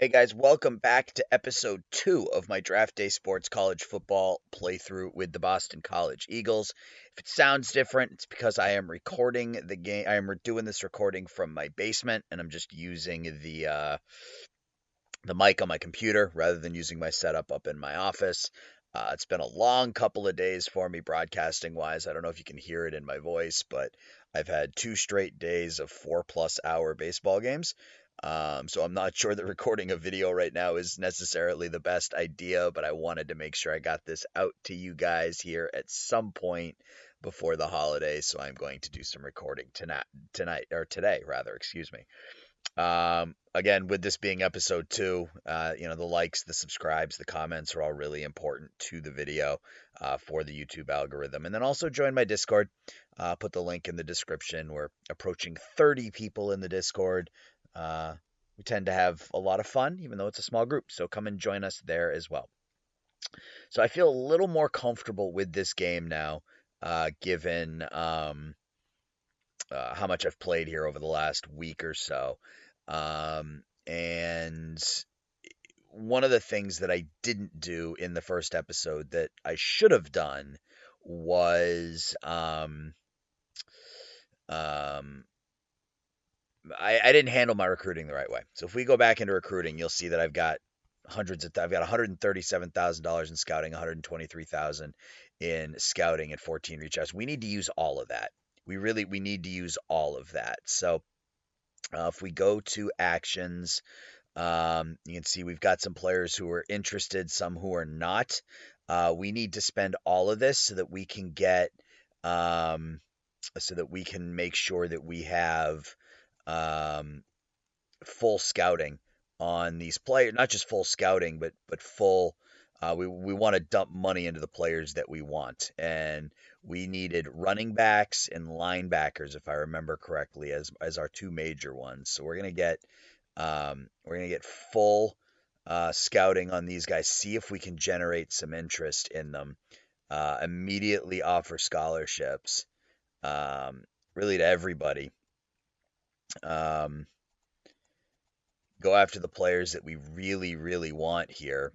Hey guys, welcome back to episode 2 of my Draft Day Sports College Football playthrough with the Boston College Eagles. If it sounds different, it's because I am recording the game. I am doing this recording from my basement, and I'm just using the mic on my computer rather than using my setup up in my office. It's been a long couple of days for me broadcasting wise. I don't know if you can hear it in my voice, but I've had 2 straight days of 4+ hour baseball games. So I'm not sure that recording a video right now is necessarily the best idea, but I wanted to make sure I got this out to you guys here at some point before the holidays. So I'm going to do some recording tonight or today rather, excuse me. Again, with this being episode 2, the likes, the subscribes, the comments are all really important to the video for the YouTube algorithm. And then also join my Discord. Put the link in the description. We're approaching 30 people in the Discord. We tend to have a lot of fun, even though it's a small group. So come and join us there as well. So I feel a little more comfortable with this game now, given how much I've played here over the last week or so. And one of the things that I didn't do in the first episode that I should have done was I didn't handle my recruiting the right way. So if we go back into recruiting, you'll see that I've got $137,000 in scouting, 123,000 in scouting, and 14 reach outs. We need to use all of that. We need to use all of that. So if we go to actions, you can see we've got some players who are interested, some who are not. We need to spend all of this so that we can make sure that we have full scouting on these players. Not just full scouting, but full. We want to dump money into the players that we want, and we needed running backs and linebackers, if I remember correctly, as our two major ones. So we're gonna get full scouting on these guys. See if we can generate some interest in them. Immediately offer scholarships, really to everybody. Go after the players that we really, really want here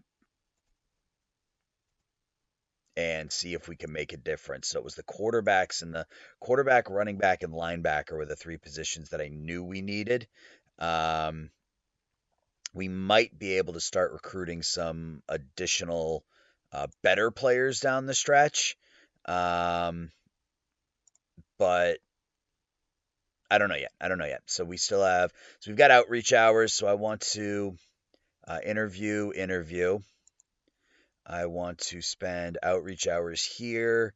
and see if we can make a difference. So it was the quarterbacks and the quarterback, running back, and linebacker were the 3 positions that I knew we needed. We might be able to start recruiting some additional better players down the stretch. But I don't know yet. So we've got outreach hours. So I want to interview. I want to spend outreach hours here,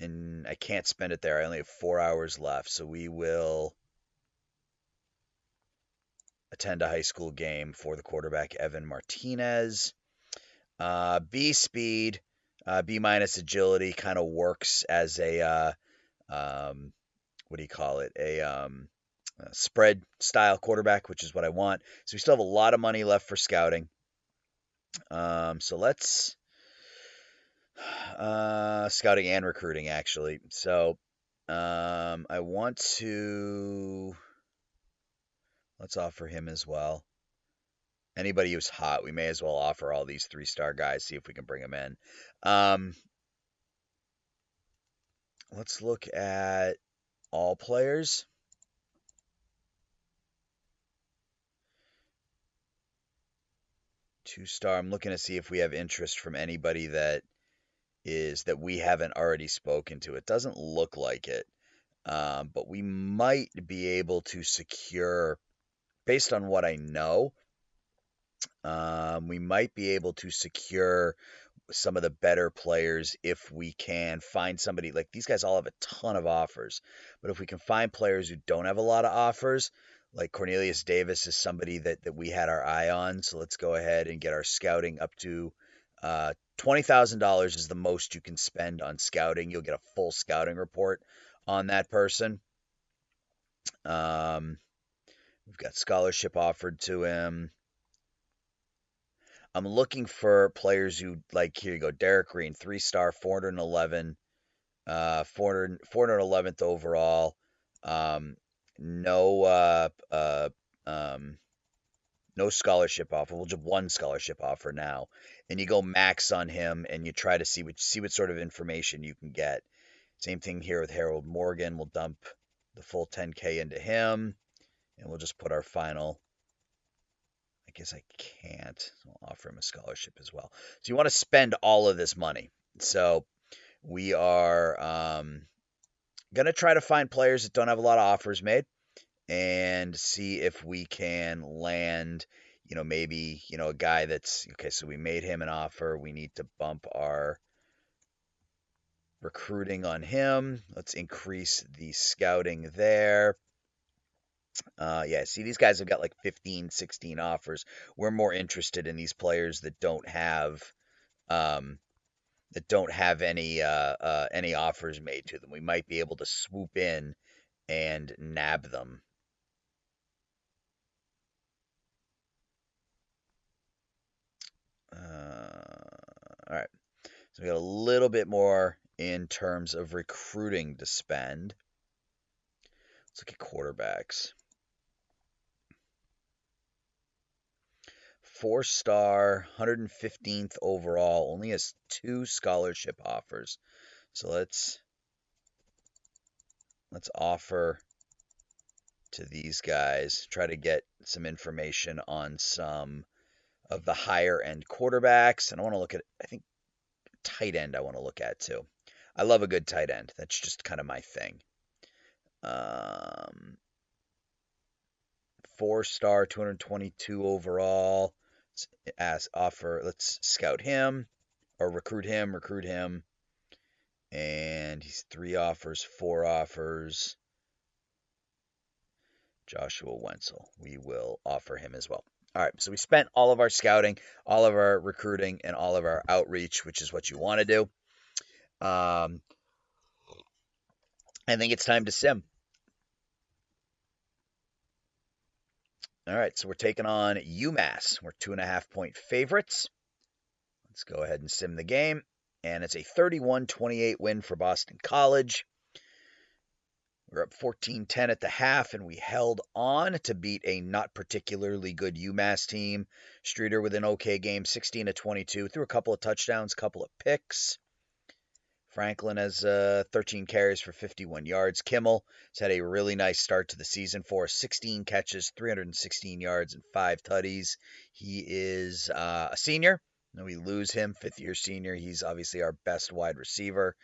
and I can't spend it there. I only have 4 hours left. So we will attend a high school game for the quarterback, Evan Martinez. B speed, B minus agility kind of works as a, what do you call it? A spread style quarterback, which is what I want. So we still have a lot of money left for scouting. So let's scouting and recruiting actually. So I want to let's offer him as well. Anybody who's hot, we may as well offer all these 3-star guys. See if we can bring them in. Let's look at all players. Two-star. I'm looking to see if we have interest from anybody that we haven't already spoken to. It doesn't look like it, but we might be able to secure, based on what I know, we might be able to secure some of the better players if we can find somebody. Like, these guys all have a ton of offers, but if we can find players who don't have a lot of offers, like Cornelius Davis is somebody that we had our eye on. So let's go ahead and get our scouting up to $20,000 is the most you can spend on scouting. You'll get a full scouting report on that person. We've got scholarship offered to him. I'm looking for players who, like, here you go, Derek Green, 3-star, 411th overall. No No scholarship offer. We'll just one scholarship offer now, and you go max on him, and you try to see what sort of information you can get. Same thing here with Harold Morgan. We'll dump the full 10K into him, and we'll just put our final. I guess I can't. So I'll offer him a scholarship as well. So you want to spend all of this money. So we are going to try to find players that don't have a lot of offers made and see if we can land, maybe, a guy that's okay. So we made him an offer. We need to bump our recruiting on him. Let's increase the scouting there. Yeah, see, these guys have got like 15, 16 offers. We're more interested in these players that don't have um, any offers made to them. We might be able to swoop in and nab them. All right, so we got a little bit more in terms of recruiting to spend. Let's look at quarterbacks. 4-star, 115th overall, only has 2 scholarship offers. So let's offer to these guys, try to get some information on some of the higher end quarterbacks. And I want to look at, I think, tight end I want to look at too. I love a good tight end. That's just kind of my thing. 4-star, 222 overall. Let's scout him or recruit him. And he's 3 offers, 4 offers. Joshua Wenzel. We will offer him as well. All right, so we spent all of our scouting, all of our recruiting, and all of our outreach, which is what you want to do. I think it's time to sim. All right, so we're taking on UMass. We're 2.5-point favorites. Let's go ahead and sim the game. And it's a 31-28 win for Boston College. We're up 14-10 at the half, and we held on to beat a not particularly good UMass team. Streeter with an okay game, 16-22, threw a couple of touchdowns, couple of picks. Franklin has 13 carries for 51 yards. Kimmel has had a really nice start to the season for 16 catches, 316 yards, and 5 tutties. He is a senior. No, we lose him, 5th-year senior. He's obviously our best wide receiver,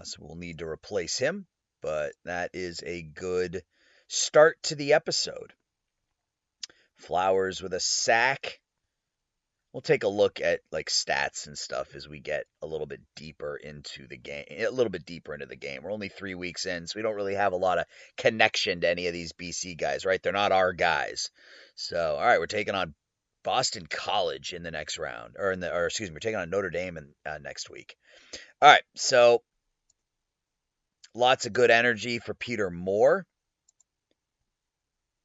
so we'll need to replace him. But that is a good start to the episode. Flowers with a sack. We'll take a look at like stats and stuff as we get a little bit deeper into the game. We're only 3 weeks in, so we don't really have a lot of connection to any of these BC guys, right? They're not our guys. So, all right, we're taking on Boston College in the next round, or we're taking on Notre Dame next week. All right, so lots of good energy for Peter Moore.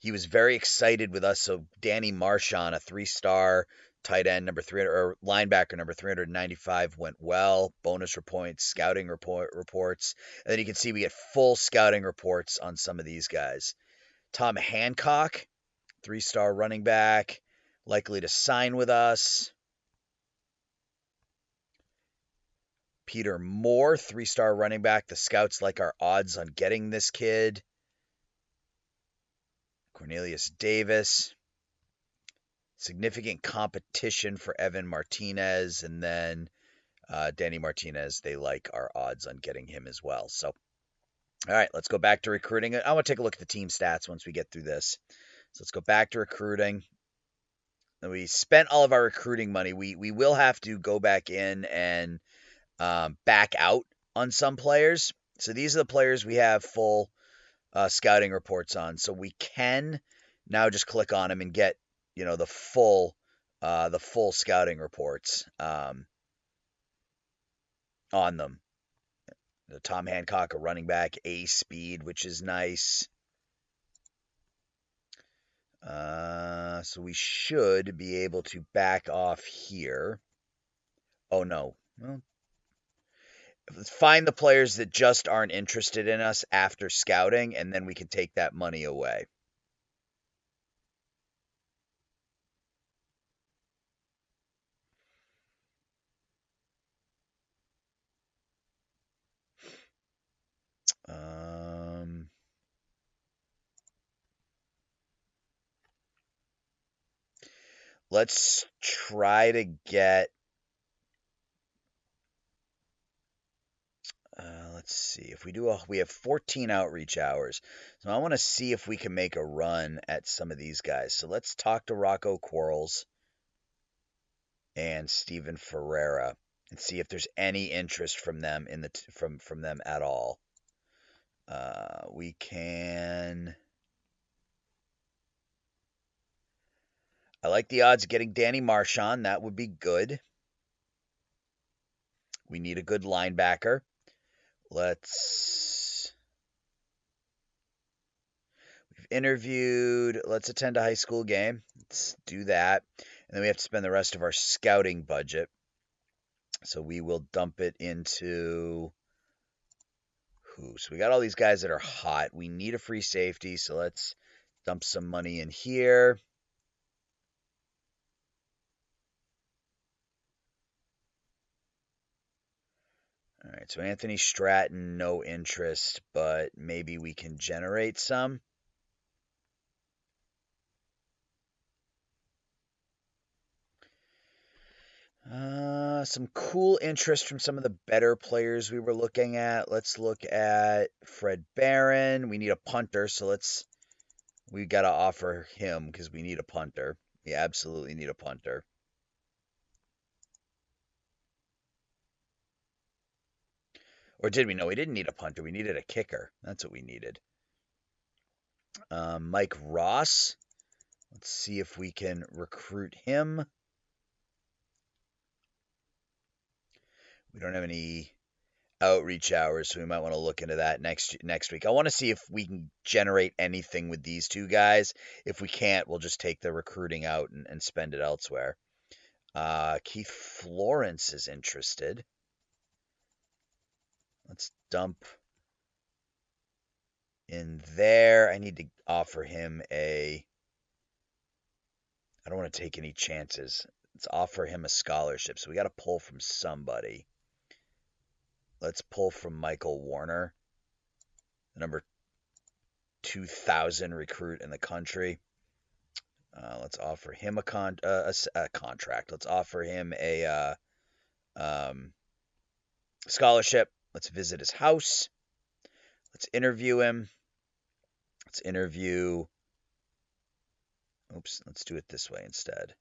He was very excited with us. So Danny Marchand, a 3-star tight end, number 300, or linebacker number 395, went well. Bonus reports, scouting reports, and then you can see we get full scouting reports on some of these guys. Tom Hancock, 3-star running back, likely to sign with us. Peter Moore, 3-star running back. The scouts like our odds on getting this kid. Cornelius Davis. Significant competition for Evan Martinez, and then Danny Martinez. They like our odds on getting him as well. So, all right, let's go back to recruiting. I want to take a look at the team stats once we get through this. So let's go back to recruiting. And we spent all of our recruiting money. We will have to go back in and back out on some players. So these are the players we have full scouting reports on. So we can now just click on them and get the full scouting reports on them. Tom Hancock, a running back, A speed, which is nice. So we should be able to back off here. Oh no. Well, find the players that just aren't interested in us after scouting, and then we can take that money away. Let's try to get. Let's see if we have 14 outreach hours. So I want to see if we can make a run at some of these guys. So let's talk to Rocco Quarles and Steven Ferreira and see if there's any interest from them from them at all. We can. I like the odds of getting Danny Marchand. That would be good. We need a good linebacker. We've interviewed. Let's attend a high school game. Let's do that. And then we have to spend the rest of our scouting budget. So we will dump it into who? So we got all these guys that are hot. We need a free safety. So let's dump some money in here. All right, so Anthony Stratton, no interest, but maybe we can generate some. Some cool interest from some of the better players we were looking at. Let's look at Fred Barron. We need a punter, so we got to offer him because we need a punter. We absolutely need a punter. Or did we? No, we didn't need a punter. We needed a kicker. That's what we needed. Mike Ross. Let's see if we can recruit him. We don't have any outreach hours, so we might want to look into that next week. I want to see if we can generate anything with these two guys. If we can't, we'll just take the recruiting out and spend it elsewhere. Keith Florence is interested. Let's dump in there. I need to offer him I don't want to take any chances. Let's offer him a scholarship. So we got to pull from somebody. Let's pull from Michael Warner, the number 2,000 recruit in the country. Let's offer him a contract. Let's offer him a scholarship. Let's visit his house. Let's interview him. Let's do it this way instead.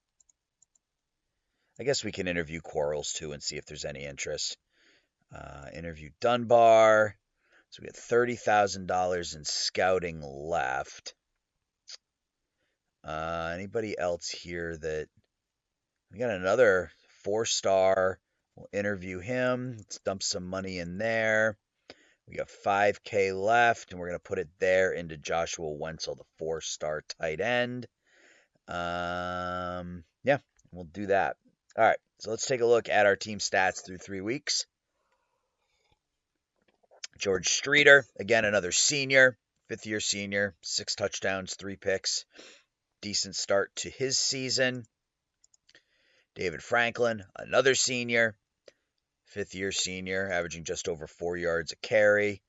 I guess we can interview Quarles too and see if there's any interest. Interview Dunbar. So we got $30,000 in scouting left. Anybody else here that we got another 4-star? We'll interview him. Let's dump some money in there. We got $5K left, and we're going to put it there into Joshua Wenzel, the 4-star tight end. Yeah, we'll do that. All right, so let's take a look at our team stats through 3 weeks. George Streeter, again, another senior, 5th-year senior, 6 touchdowns, 3 picks. Decent start to his season. David Franklin, another senior, 5th-year senior, averaging just over 4 yards a carry.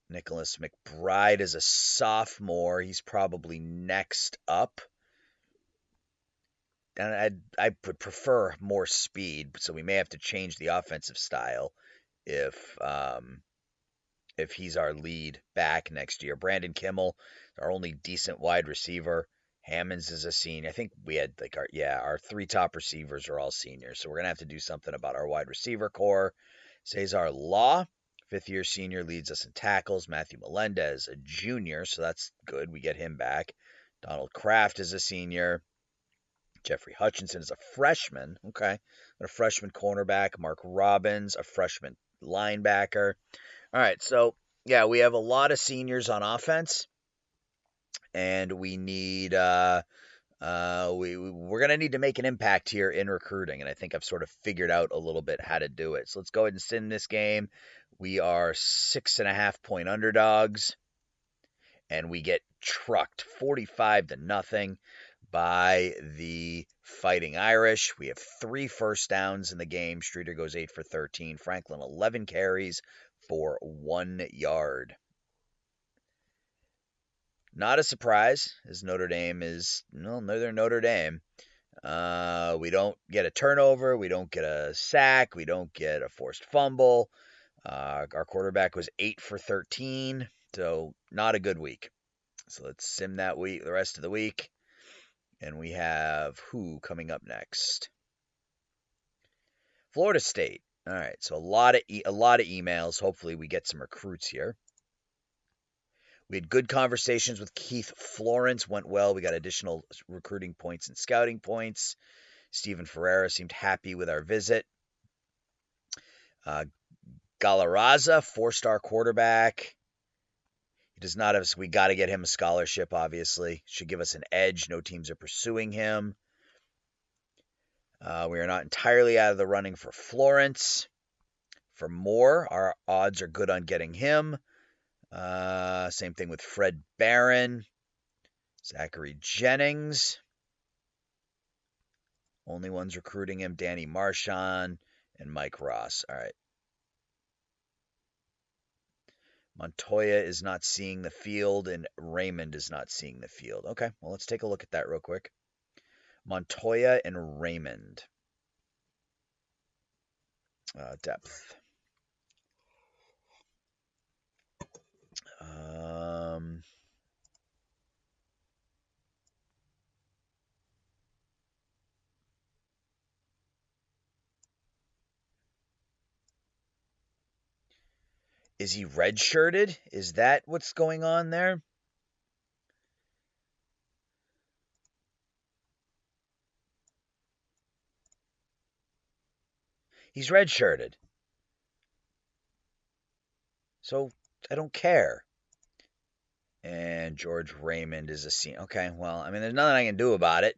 Nicholas McBride is a sophomore. He's probably next up. And I would prefer more speed, so we may have to change the offensive style if he's our lead back next year. Brandon Kimmel, our only decent wide receiver. Hammonds is a senior. I think we had our 3 top receivers are all seniors, so we're gonna have to do something about our wide receiver core. Cesar Law, 5th-year senior, leads us in tackles. Matthew Melendez, a junior, so that's good. We get him back. Donald Kraft is a senior. Jeffrey Hutchinson is a freshman. Okay. A freshman cornerback. Mark Robbins, a freshman linebacker. All right. So, yeah, we have a lot of seniors on offense. And we need, we're going to need to make an impact here in recruiting. And I think I've sort of figured out a little bit how to do it. So let's go ahead and send this game. We are 6.5-point underdogs. And we get trucked 45-0 by the Fighting Irish. We have 3 first downs in the game. Streeter goes 8 for 13. Franklin 11 carries for 1 yard. Not a surprise, as Notre Dame is, they're Notre Dame. We don't get a turnover. We don't get a sack. We don't get a forced fumble. Our quarterback was 8 for 13, so not a good week. So let's sim that week, the rest of the week, and we have who coming up next? Florida State. All right, so a lot of emails. Hopefully, we get some recruits here. We had good conversations with Keith Florence. Went well. We got additional recruiting points and scouting points. Stephen Ferreira seemed happy with our visit. Galarraza, 4-star quarterback. He does not have. We got to get him a scholarship. Obviously, should give us an edge. No teams are pursuing him. We are not entirely out of the running for Florence. For Moore, our odds are good on getting him. Same thing with Fred Barron, Zachary Jennings. Only ones recruiting him, Danny Marchand and Mike Ross. All right. Montoya is not seeing the field, and Raymond is not seeing the field. Okay, well, let's take a look at that real quick. Montoya and Raymond. Depth. Is he redshirted? Is that what's going on there? He's redshirted. So I don't care. And George Raymond is a senior. Okay, well, I mean, there's nothing I can do about it.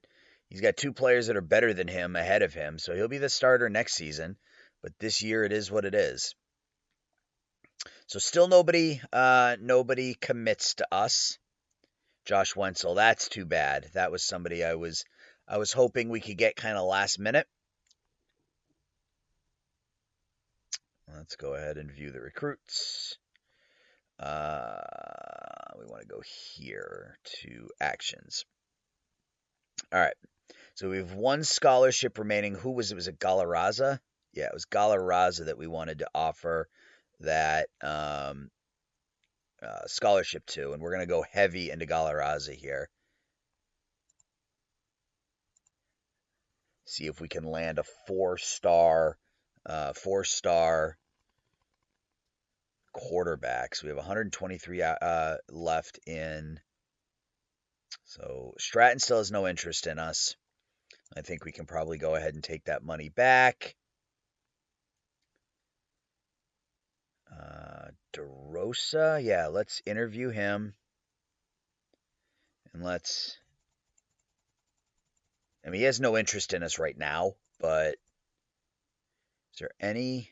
He's got 2 players that are better than him ahead of him, so he'll be the starter next season. But this year, it is what it is. So still nobody commits to us. Josh Wenzel, that's too bad. That was somebody I was hoping we could get kind of last minute. Let's go ahead and view the recruits. We want to go here to actions. All right. So we have 1 scholarship remaining. Who was it? Was it Galarraza? Yeah, it was Galarraza that we wanted to offer that scholarship to, and we're going to go heavy into Galarraza here. See if we can land a 4-star quarterback. So we have 123 left in. So Stratton still has no interest in us. I think we can probably go ahead and take that money back. DeRosa, yeah, let's interview him. And I mean, he has no interest in us right now, but is there anybody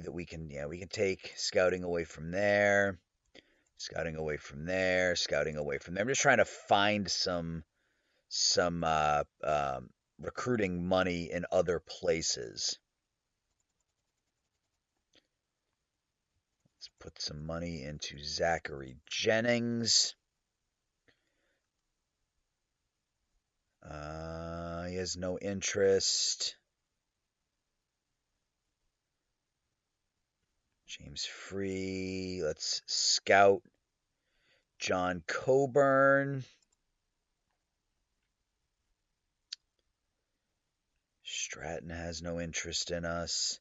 that we can take scouting away from there, scouting away from there, scouting away from there. I'm just trying to find some recruiting money in other places. Let's put some money into Zachary Jennings. He has no interest. James Free. Let's scout John Coburn. Stratton has no interest in us.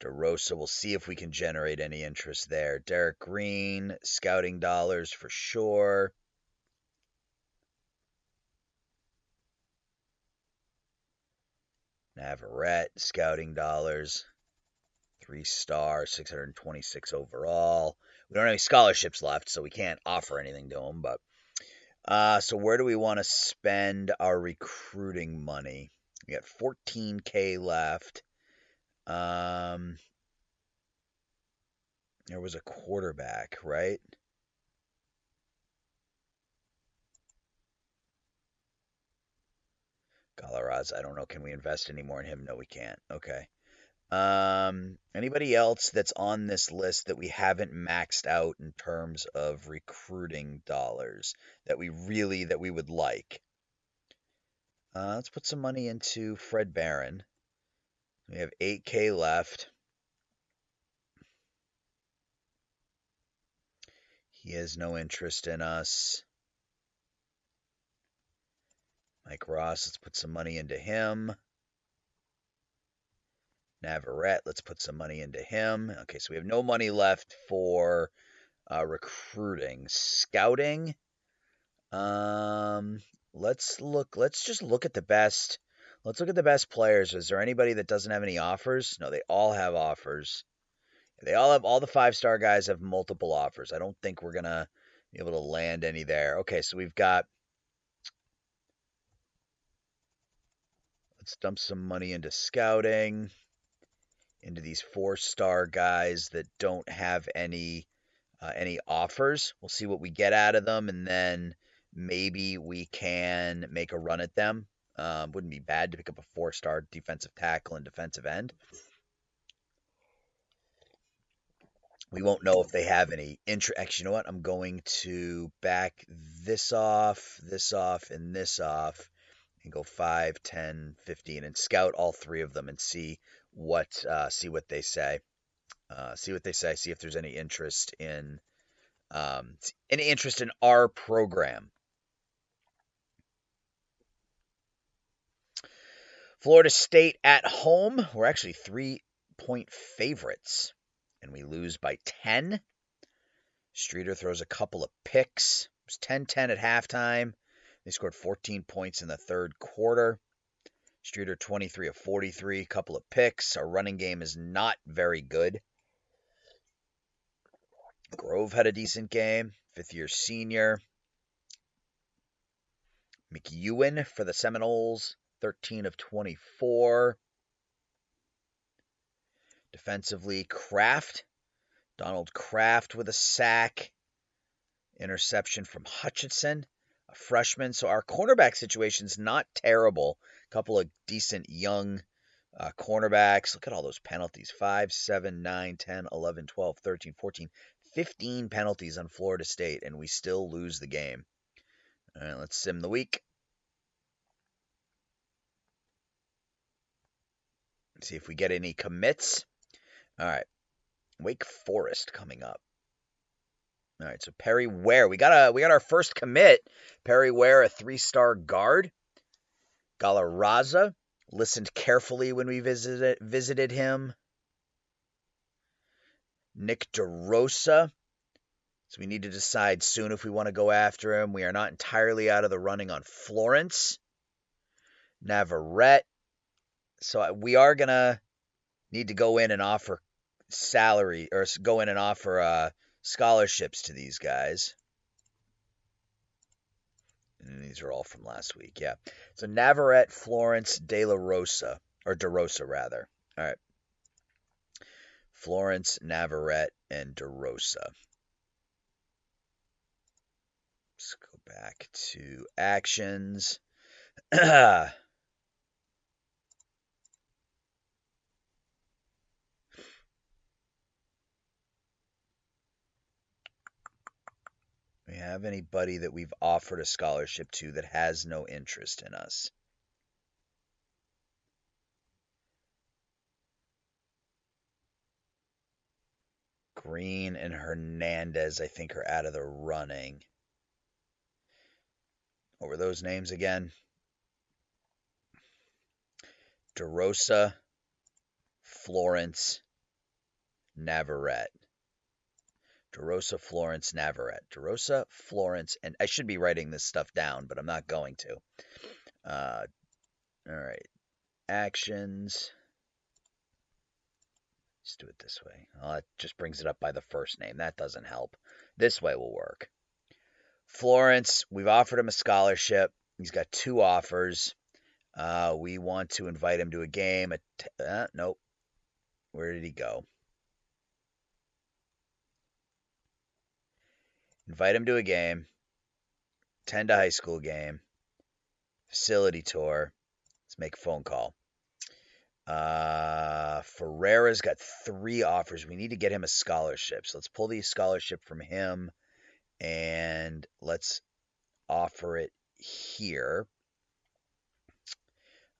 DeRosa, we'll see if we can generate any interest there. Derek Green, scouting dollars for sure. Navarrete, scouting dollars. 3-star, 626 overall. We don't have any scholarships left, so we can't offer anything to him. But so where do we want to spend our recruiting money? We got 14K left. There was a quarterback, right? Galarraza, I don't know. Can we invest any more in him? No, we can't. Okay. Anybody else that's on this list that we haven't maxed out in terms of recruiting dollars that we would like? Let's put some money into Fred Barron. We have 8K left. He has no interest in us. Mike Ross, let's put some money into him. Navarrete, let's put some money into him. Okay, so we have no money left for recruiting. Scouting, let's just look at the best. Let's look at the best players. Is there anybody that doesn't have any offers? No, they all have offers. All the 5-star guys have multiple offers. I don't think we're gonna be able to land any there. Okay, so let's dump some money into scouting, into these 4-star guys that don't have any offers. We'll see what we get out of them, and then maybe we can make a run at them. Wouldn't be bad to pick up a 4-star defensive tackle and defensive end. We won't know if they have any interest. Actually, you know what? I'm going to back this off, and this off, and go 5, 10, 15, and scout all 3 of them and see what they say. See what they say. See if there's any interest in our program. Florida State at home. We're actually 3-point favorites, and we lose by 10. Streeter throws a couple of picks. It was 10-10 at halftime. They scored 14 points in the third quarter. Streeter 23 of 43, couple of picks. Our running game is not very good. Grove had a decent game, 5th-year senior. McEwen for the Seminoles, 13 of 24. Defensively, Donald Kraft with a sack. Interception from Hutchinson, a freshman. So our cornerback situation's not terrible. A couple of decent young cornerbacks. Look at all those penalties. 5, 7, 9, 10, 11, 12, 13, 14, 15 penalties on Florida State, and we still lose the game. All right, let's sim the week. Let's see if we get any commits. All right, Wake Forest coming up. All right, so Perry Ware. We got our first commit. Perry Ware, a 3-star guard. Galarraza listened carefully when we visited him. Nick DeRosa. So we need to decide soon if we want to go after him. We are not entirely out of the running on Florence. Navarrete. So we are going to need to go in and offer salary, or go in and offer scholarships to these guys. And these are all from last week, yeah. So Navarrete, Florence, De La Rosa, or DeRosa rather. All right. Florence, Navarrete, and DeRosa. Let's go back to actions. We have anybody that we've offered a scholarship to that has no interest in us? Green and Hernandez, I think, are out of the running. What were those names again? DeRosa, Florence, Navarrete. DeRosa, Florence, Navarrete. DeRosa, Florence, and I should be writing this stuff down, but I'm not going to. All right. Actions. Let's do it this way. Oh, it just brings it up by the first name. That doesn't help. This way will work. Florence, we've offered him a scholarship. He's got 2 offers. We want to invite him to a game. Nope. Where did he go? Invite him to a game. Attend a high school game. Facility tour. Let's make a phone call. Ferreira's got 3 offers. We need to get him a scholarship. So let's pull the scholarship from him and let's offer it here.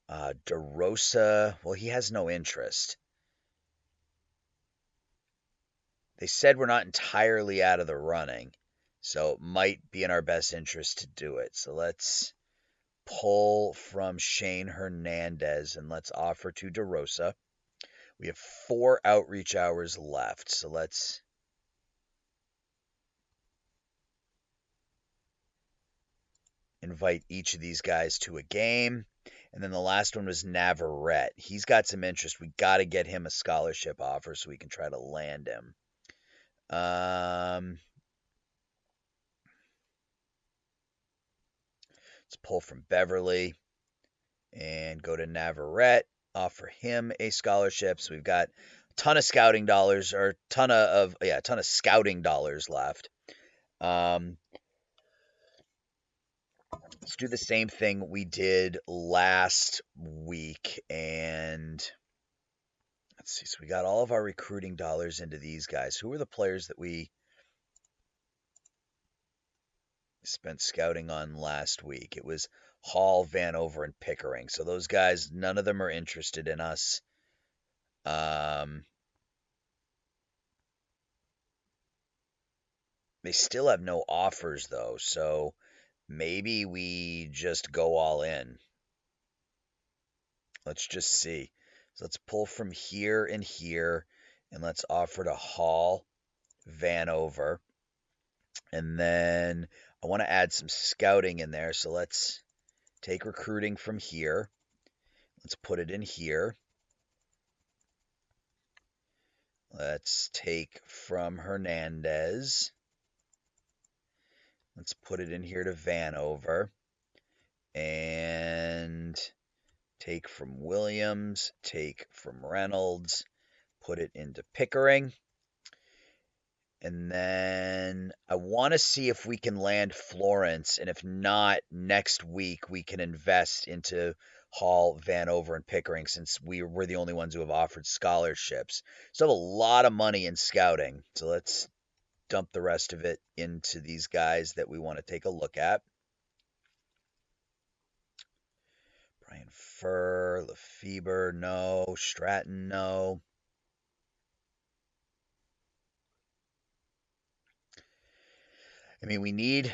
DeRosa, well, he has no interest. They said we're not entirely out of the running, so it might be in our best interest to do it. So let's pull from Shane Hernandez and let's offer to DeRosa. We have 4 outreach hours left, so let's invite each of these guys to a game. And then the last one was Navarrete. He's got some interest. We got to get him a scholarship offer so we can try to land him. Let's pull from Beverly and go to Navarrete. Offer him a scholarship. So we've got a ton of scouting dollars, or a ton of scouting dollars left. Let's do the same thing we did last week, and let's see. So we got all of our recruiting dollars into these guys. Who were the players that we spent scouting on last week? It was Hall, Vanover, and Pickering. So those guys, none of them are interested in us. They still have no offers, though, so maybe we just go all in. Let's just see. So let's pull from here and here, and let's offer to Hall, Vanover. And then I want to add some scouting in there, so let's take recruiting from here. Let's put it in here. Let's take from Hernandez. Let's put it in here to Vanover. And take from Williams, take from Reynolds, put it into Pickering. And then I want to see if we can land Florence, and if not, next week we can invest into Hall, Vanover, and Pickering, since we're the only ones who have offered scholarships. So I have a lot of money in scouting. So let's dump the rest of it into these guys that we want to take a look at. Brian Furr, Lefebvre, no. Stratton, no. I mean, we need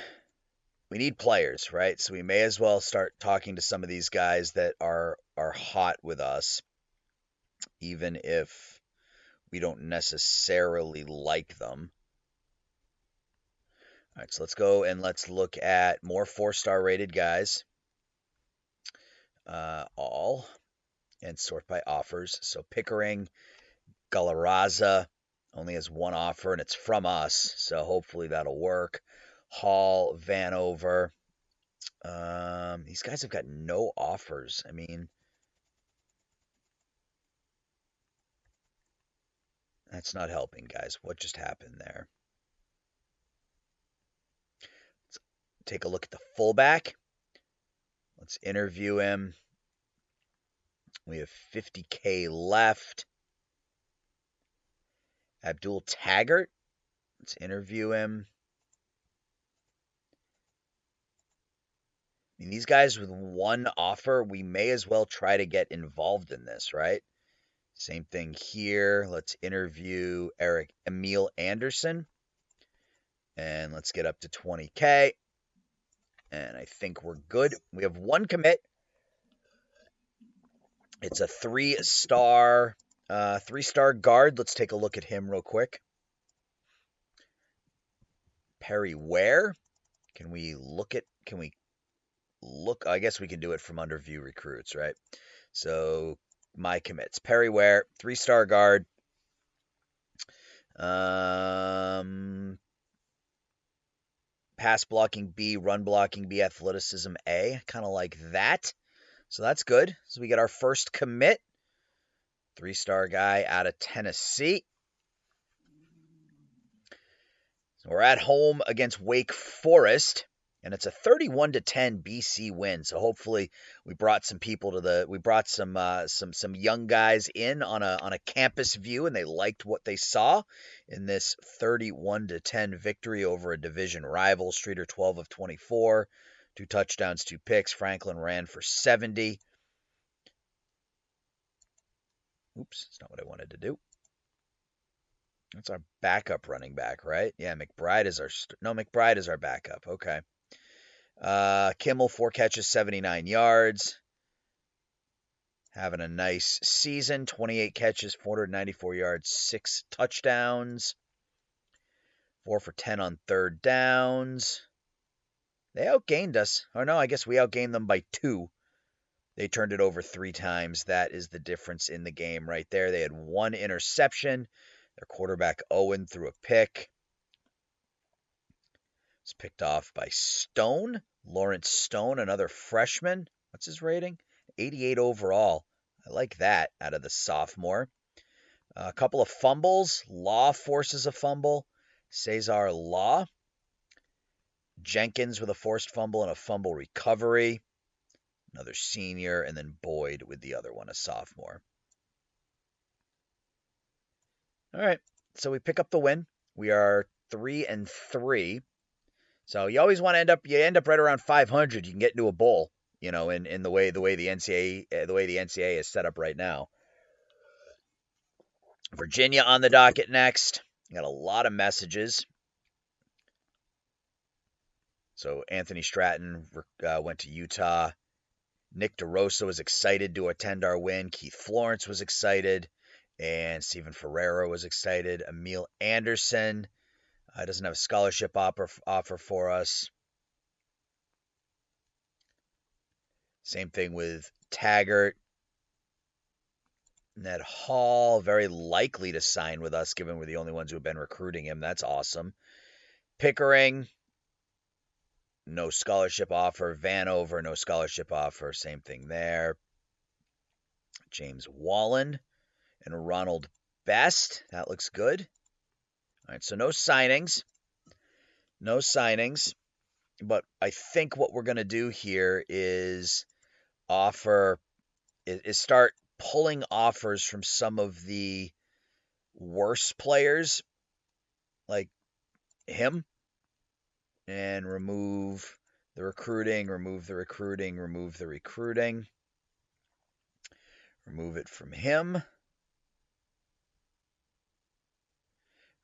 players, right? So we may as well start talking to some of these guys that are hot with us, even if we don't necessarily like them. All right, so let's go and let's look at more 4-star rated guys. All, and sort by offers. So Pickering, Galarraza only has 1 offer, and it's from us, so hopefully that'll work. Hall, Vanover. These guys have got no offers. I mean, that's not helping, guys. What just happened there? Let's take a look at the fullback. Let's interview him. We have 50K left. Abdul Taggart. Let's interview him. I mean, these guys with 1 offer, we may as well try to get involved in this, right? Same thing here. Let's interview Emil Anderson. And let's get up to 20K. And I think we're good. We have 1 commit. It's a 3-star guard. Let's take a look at him real quick. Perry Ware. Can we look? I guess we can do it from under view recruits, right? So my commits. Perry Ware, 3-star guard. Pass blocking B, run blocking B, athleticism A. Kind of like that. So that's good. So we get our first commit. 3-star guy out of Tennessee. So we're at home against Wake Forest. and it's a 31-10 BC win. So hopefully we brought some people to we brought some young guys in on a campus view, and they liked what they saw in this 31-10 victory over a division rival. Streeter 12 of 24, 2 touchdowns, 2 picks. Franklin ran for 70. Oops, that's not what I wanted to do. That's our backup running back, right? Yeah, McBride is McBride is our backup. Okay. Kimmel, 4 catches, 79 yards. Having a nice season. 28 catches, 494 yards, 6 touchdowns. 4 for 10 on third downs. They outgained us. Or no, I guess we outgained them by 2. They turned it over 3 times. That is the difference in the game right there. They had 1 interception. Their quarterback, Owen, threw a pick. It's picked off by Stone. Lawrence Stone, another freshman. What's his rating? 88 overall. I like that out of the sophomore. A couple of fumbles. Law forces a fumble. Cesar Law. Jenkins with a forced fumble and a fumble recovery. Another senior. And then Boyd with the other one, a sophomore. All right, so we pick up the win. We are 3-3. So you always want to end up right around 500. You can get into a bowl, in the way the NCAA is set up right now. Virginia on the docket next. Got a lot of messages. So Anthony Stratton went to Utah. Nick DeRosa was excited to attend our win. Keith Florence was excited. And Steven Ferreira was excited. Emil Anderson doesn't have a scholarship offer for us. Same thing with Taggart. Ned Hall, very likely to sign with us, given we're the only ones who have been recruiting him. That's awesome. Pickering, no scholarship offer. Vanover, no scholarship offer. Same thing there. James Wallen and Ronald Best. That looks good. All right, so no signings. No signings. But I think what we're going to do here is start pulling offers from some of the worst players, like him, and remove the recruiting, remove it from him.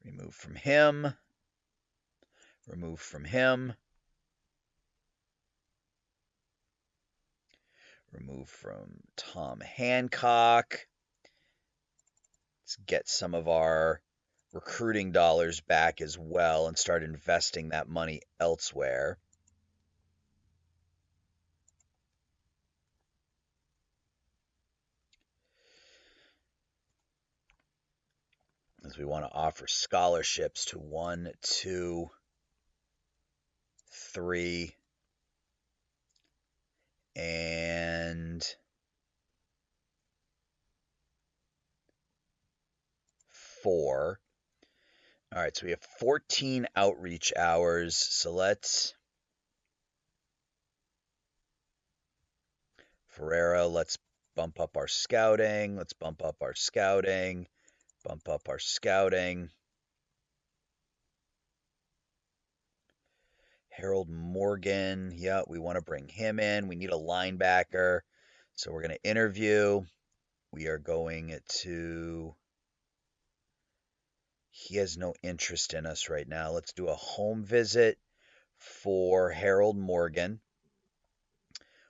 Remove from him. Remove from him. Remove from Tom Hancock. Let's get some of our recruiting dollars back as well and start investing that money elsewhere. As we want to offer scholarships to 1, 2, 3, and 4. All right, so we have 14 outreach hours. So Ferreira, let's bump up our scouting. Harold Morgan, yeah, we want to bring him in. We need a linebacker. So we're going to interview. We are going to... He has no interest in us right now. Let's do a home visit for Harold Morgan.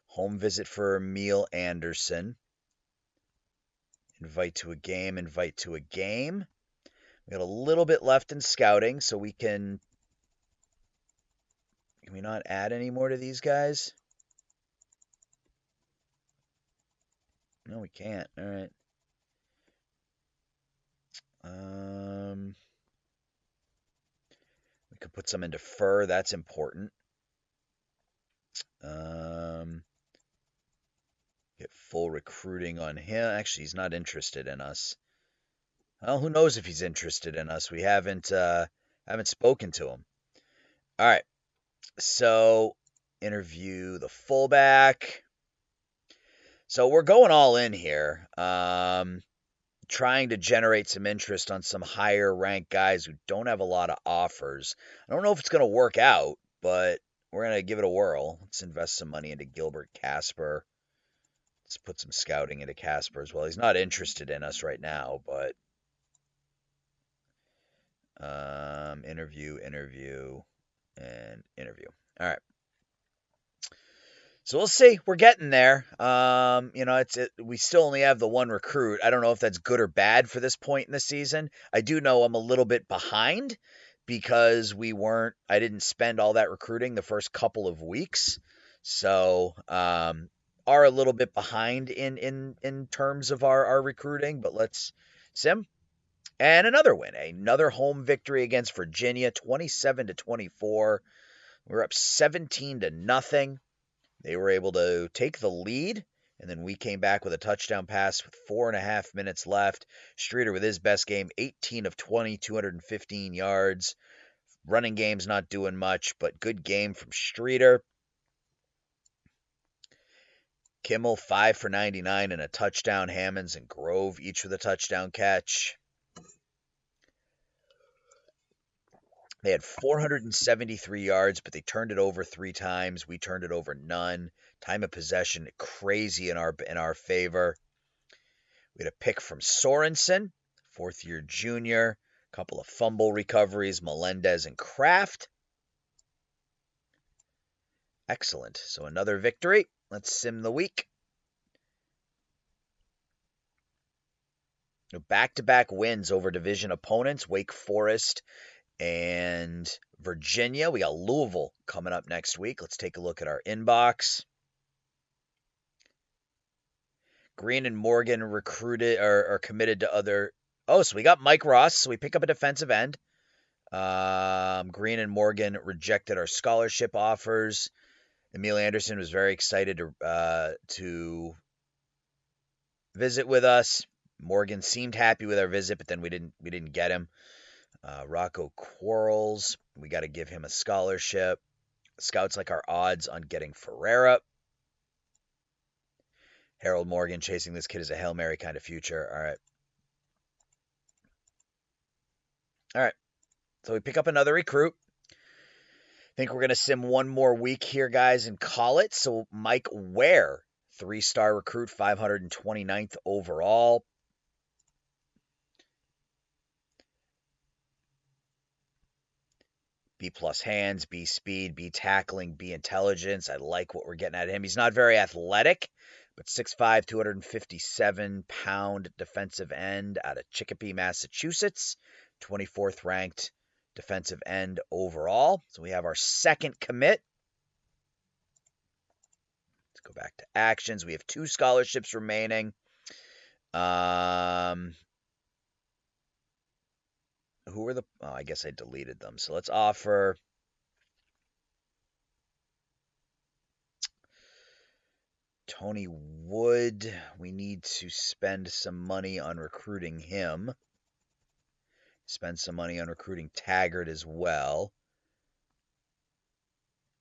Home visit for Emil Anderson. Invite to a game. We got a little bit left in scouting, so we can... Can we not add any more to these guys? No, we can't. All right. We could put some into Fur. That's important. Get full recruiting on him. Actually, he's not interested in us. Well, who knows if he's interested in us? We haven't spoken to him. All right. So interview the fullback. So we're going all in here, trying to generate some interest on some higher ranked guys who don't have a lot of offers. I don't know if it's going to work out, but we're going to give it a whirl. Let's invest some money into Gilbert Casper. Let's put some scouting into Casper as well. He's not interested in us right now, but interview, and interview. All right. So we'll see. We're getting there. We still only have the one recruit. I don't know if that's good or bad for this point in the season. I do know I'm a little bit behind because I didn't spend all that recruiting the first couple of weeks. So, are a little bit behind in terms of our recruiting, but let's sim. And another win, another home victory against Virginia, 27-24. We're up 17-0. They were able to take the lead, and then we came back with a touchdown pass with 4.5 minutes left. Streeter with his best game, 18 of 20, 215 yards. Running game's not doing much, but good game from Streeter. Kimmel, 5 for 99 and a touchdown. Hammonds and Grove each with a touchdown catch. They had 473 yards, but they turned it over 3 times. We turned it over none. Time of possession crazy in our favor. We had a pick from Sorensen, fourth-year junior. A couple of fumble recoveries, Melendez and Kraft. Excellent. So another victory. Let's sim the week. Back-to-back wins over division opponents, Wake Forest and Virginia. We got Louisville coming up next week. Let's take a look at our inbox. Green and Morgan recruited or committed to other. Oh, so we got Mike Ross. So we pick up a defensive end. Green and Morgan rejected our scholarship offers. Emil Anderson was very excited to visit with us. Morgan seemed happy with our visit, but then we didn't get him. Rocco Quarles, we got to give him a scholarship. Scouts like our odds on getting Ferreira. Harold Morgan chasing this kid is a Hail Mary kind of future. All right. All right. So we pick up another recruit. I think we're going to sim one more week here, guys, and call it. So Mike Ware, 3-star recruit, 529th overall. B+ hands, B speed, B tackling, B intelligence. I like what we're getting at him. He's not very athletic, but 6'5", 257-pound defensive end out of Chicopee, Massachusetts. 24th ranked defensive end overall. So we have our second commit. Let's go back to actions. We have 2 scholarships remaining. Who are the... Oh, I guess I deleted them. So let's offer... Tony Wood. We need to spend some money on recruiting him. Spend some money on recruiting Taggart as well.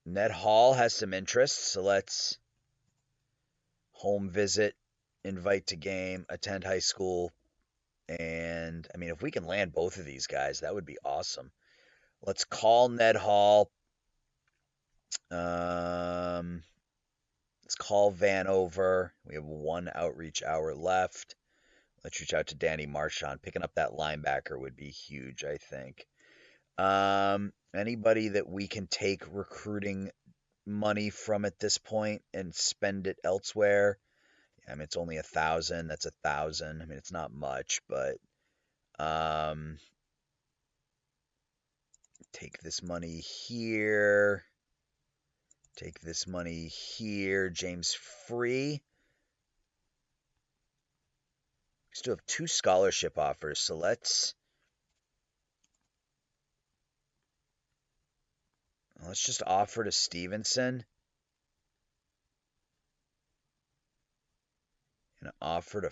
Ned Hall has some interest, so let's home visit, invite to game, attend high school, and, I mean, if we can land both of these guys, that would be awesome. Let's call Ned Hall. Let's call Vanover. We have 1 outreach hour left. Let's reach out to Danny Marchand. Picking up that linebacker would be huge, I think. Anybody that we can take recruiting money from at this point and spend it elsewhere? I mean, it's only 1,000. That's 1,000. I mean, it's not much, but take this money here. Take this money here. James Free. We still have 2 scholarship offers, so let's just offer to Stevenson. And offer to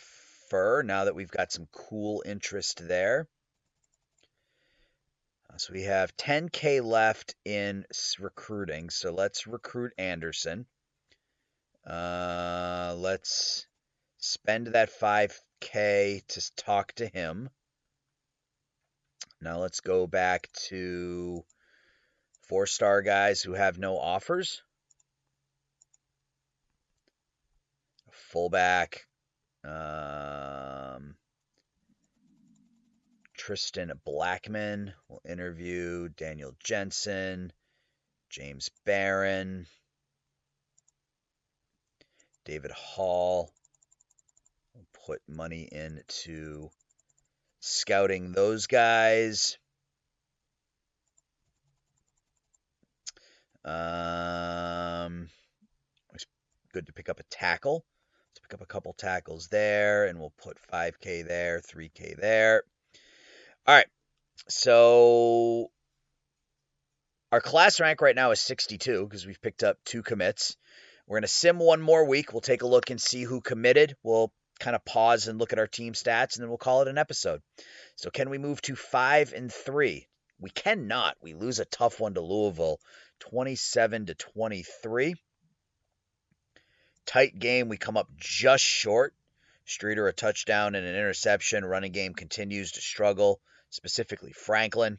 Fur now that we've got some cool interest there. So we have 10K left in recruiting. So let's recruit Anderson. Let's spend that 5K to talk to him. Now let's go back to 4-star guys who have no offers. Fullback. Tristan Blackman will interview. Daniel Jensen. James Barron. David Hall. We'll put money into scouting those guys. It's good to pick up a tackle. Let's pick up a couple tackles there, and we'll put 5K there, 3K there. All right, so our class rank right now is 62 because we've picked up 2 commits. We're going to sim one more week. We'll take a look and see who committed. We'll kind of pause and look at our team stats, and then we'll call it an episode. So can we move to 5-3? We cannot. We lose a tough one to Louisville, 27-23. Tight game. We come up just short. Streeter a touchdown and an interception. Running game continues to struggle, specifically Franklin.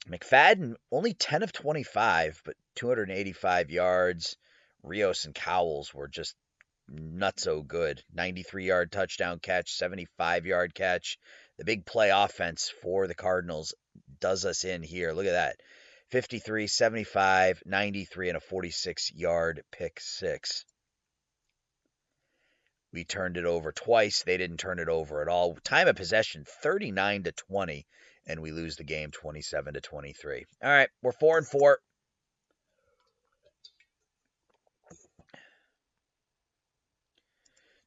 McFadden, only 10 of 25, but 285 yards. Rios and Cowles were just nutso good. 93-yard touchdown catch, 75-yard catch. The big play offense for the Cardinals does us in here. Look at that. 53, 75, 93, and a 46-yard pick six. We turned it over twice. They didn't turn it over at all. Time of possession, 39-20. And we lose the game 27-23. All right, we're 4-4.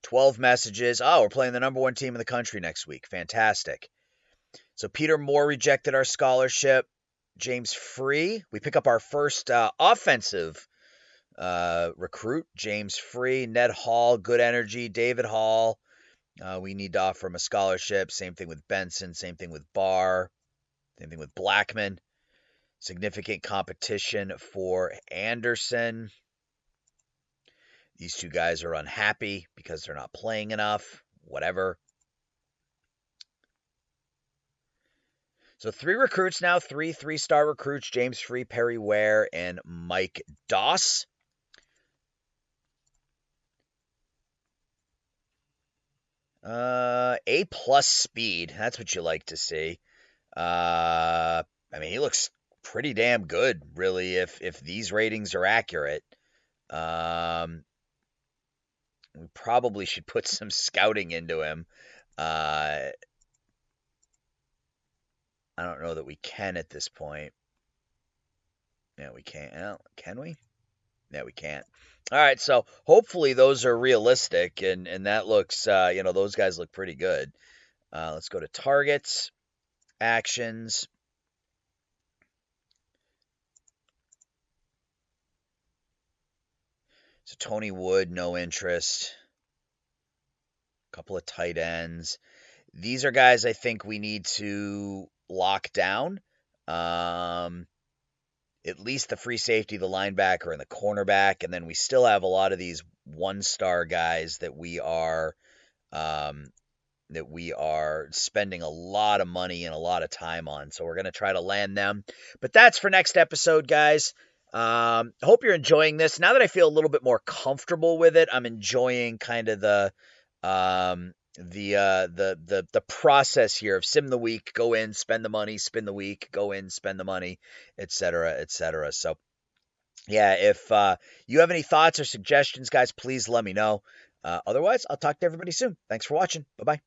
$12 messages. Oh, we're playing the number 1 team in the country next week. Fantastic. So Peter Moore rejected our scholarship. James Free. We pick up our first offensive recruit. James Free. Ned Hall. Good energy. David Hall. We need to offer him a scholarship. Same thing with Benson. Same thing with Barr. Same thing with Blackman. Significant competition for Anderson. These 2 guys are unhappy because they're not playing enough. Whatever. So 3 recruits now. 3 3-star recruits. James Free, Perry Ware, and Mike Doss. A+ speed. That's what you like to see. I mean, he looks pretty damn good, really, if these ratings are accurate. We probably should put some scouting into him. I don't know that we can at this point. Yeah, we can't. Can we? Yeah, we can't. All right, so hopefully those are realistic, and that looks, those guys look pretty good. Let's go to targets, actions. So Tony Wood, no interest. A couple of tight ends. These are guys I think we need to lock down. At least the free safety, the linebacker, and the cornerback, and then we still have a lot of these 1-star guys that we are spending a lot of money and a lot of time on. So we're going to try to land them. But that's for next episode, guys. Hope you're enjoying this. Now that I feel a little bit more comfortable with it, I'm enjoying kind of the process here of sim the week, go in, spend the money, spin the week, go in, spend the money, etc., etc. So yeah, if you have any thoughts or suggestions, guys, please let me know. Otherwise, I'll talk to everybody soon. Thanks for watching. Bye-bye.